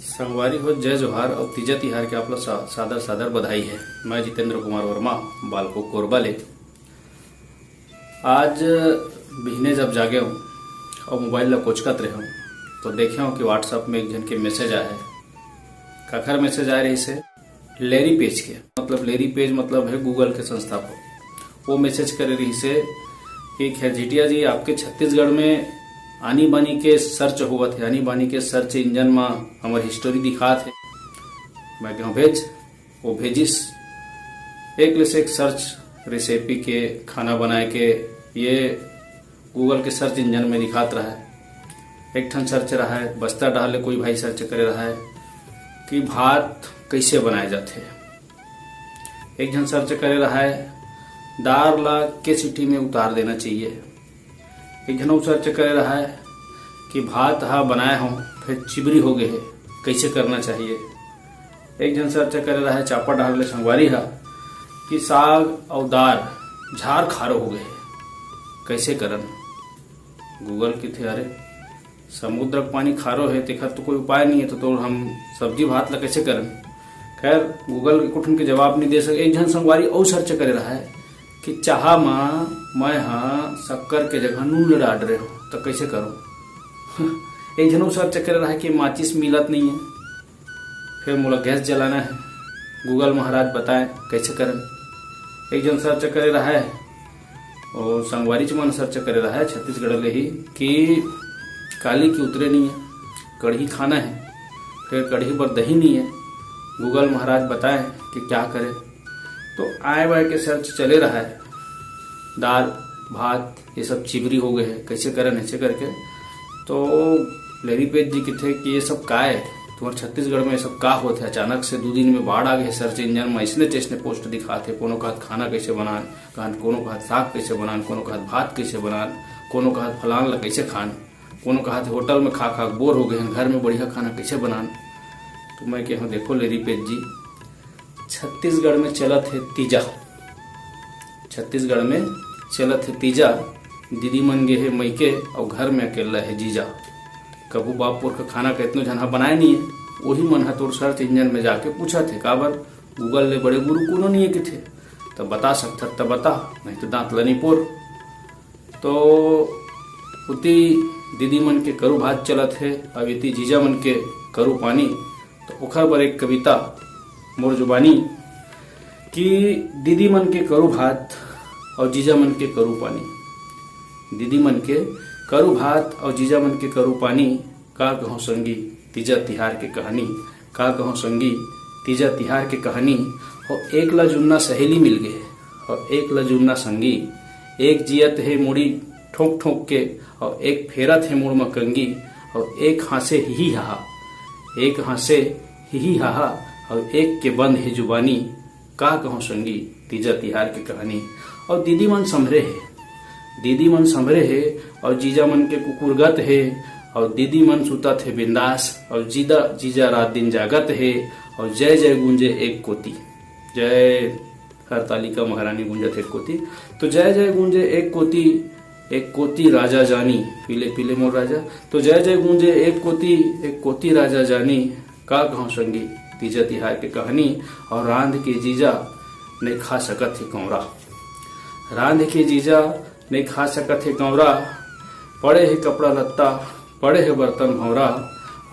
संगवारी हो जय जोहार और तीजा तिहार के आप लोग सादर सादर बधाई है। मैं जितेंद्र कुमार वर्मा बालको कोरबा ले। आज बिहने जब जागे हूँ और मोबाइल ला कोचकत रहे हूँ तो देखे हूँ कि व्हाट्सएप में एक जन के मैसेज आया है। कखर मैसेज आए रही से लेरी पेज के मतलब लेरी पेज मतलब है गूगल के संस्थापक। वो मैसेज करे रही से कि खैरजिटिया जी आपके छत्तीसगढ़ में आनी बानी के सर्च हुआ थे, आनी बानी के सर्च इंजन में हमारी हिस्टोरी दिखा थे। मैं कहूँ भेज, वो भेजिस एक से एक सर्च रेसिपी के खाना बनाए के ये गूगल के सर्च इंजन में दिखात रहा है। एक ठन सर्च रहा है बस्ता डाले कोई भाई सर्च करे रहा है कि भात कैसे बनाए जाते। एक जन सर्च करे रहा है दाल ला के सीटी में उतार देना चाहिए। एक जन सर्च करे रहा है कि भात हा बनाए हों फिर चिबरी हो गए है कैसे करना चाहिए। एक जन सर्च करे रहा है चापा डाल ले संगवारी हा कि साग और दाल झार खारो हो गए कैसे करन। गूगल की थे अरे समुद्र पानी खारो है तेखर तो कोई उपाय नहीं है तो हम सब्जी भात ला कैसे करन। खैर गूगल कुठन के जवाब नहीं दे सके। एक जन संगवारी और सर्च करे रहा है कि चाह मैं हाँ शक्कर के जगह नून डाल रहे हो तो कैसे करो। एक जन सर्च कर रहा है कि माचिस मिलत नहीं है फिर मोला गैस जलाना है गूगल महाराज बताएं कैसे करें। एक जन सर्च करे रहा है और संगवारी मन सर्च करे रहा है छत्तीसगढ़ ले ही कि काली की उतरे नहीं है कढ़ी खाना है फिर कढ़ी पर दही नहीं है गूगल महाराज बताएं कि क्या करें। तो आए बाय के सर्च चले रहा है दाल भात ये सब चिबरी हो गए हैं कैसे करें ऐसे करके। तो लेरी पेज जी के थे कि ये सब का है तुम्हारे छत्तीसगढ़ में ये सब का होते है। अचानक से 2 दिन में बाढ़ आ गए सर्च इंजन में इसने टेस्टने पोस्ट दिखाते कोनो कहत खाना कैसे बनान कोनो कहत साग कैसे बनान कोनो कहत भात कैसे बनान कोनो कहत फलान ला कैसे खान कोनो कहत होटल में खा खा बोर हो गए हैं घर में बढ़िया खाना कैसे बनान। तो मैं कहूँ देखो लेरी पेज जी छत्तीसगढ़ में चलत है तीजा। छत्तीसगढ़ में चलत है तीजा दीदी मन गे है मैके और घर में अकेला है जीजा। कबू बापुर का खाना का इतना झना बनाए नहीं है वही मन है तोर सर्च इंजन में जाके पूछा थे काबर गूगल ले बड़े गुरु कोनो नहीं है कि थे तब बता सकता तब बता नहीं तो दांत लनी पोर। तो उती दीदी मन के करू भात चलत है अब इति जीजा मन के करू पानी। तो ओखर पर एक कविता मोर जुबानी कि दीदी मन के करू भात और जीजा मन के करू पानी। दीदी मन के करू भात और जीजा मन के करू पानी का कहूँ संगी तीजा तिहार के कहानी का कहूँ संगी तीजा तिहार के कहानी। और एक ला जुन्ना सहेली मिल गए और एक ला जुन्ना संगी एक जियत है मुड़ी ठोक ठोक के और एक फेरत है मुड़ मकंगी और एक हासे ही हा एक हासे ही हा और एक के बंद है जुबानी का कहूँ संगी तीजा तिहार की कहानी। और दीदी मन संभरे है दीदी मन संभरे है और जीजा मन के कुकुरगत है और दीदी मन सुतत है बिंदास और जीजा रात दिन जागत है और जय जय गूंजे एक कोती जय हरतालिका महारानी गूंजत एक कोती। तो जय जय गूंजे एक कोती राजा जानी पीले पीले मोर राजा। तो जय जय गूंजे एक कोती राजा जानी का कहूँ संगी तीजा तिहार के कहानी। और रांध के जीजा नहीं खा सकत है कौरा रांध के जीजा नहीं खा सकत है कौरा पड़े है कपड़ा लत्ता पड़े है बर्तन भौरा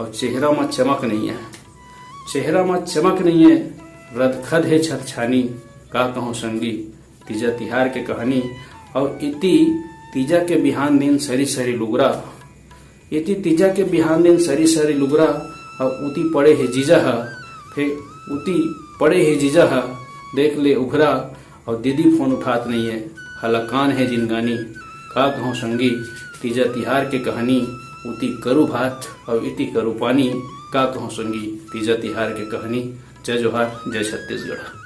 और चेहरा में चमक नहीं है चेहरा में चमक नहीं है रदखद है छत छानी का कहूँ संगी तीजा तिहार के कहानी। और इति तीजा के बिहान दिन सरी सरी लुगरा इति तीजा के बिहान दिन सरी सरी लुगरा और उती पड़े है जीजा हा फिर उती पड़े है जीजा हा देख ले उभरा और दीदी फोन उठात नहीं है हलकान है जिनगानी का कहूँ संगी तीजा तिहार के कहानी। उती करू भात और इति करू पानी का कहूँ संगी तीजा तिहार के कहानी। जय जोहार जय छत्तीसगढ़।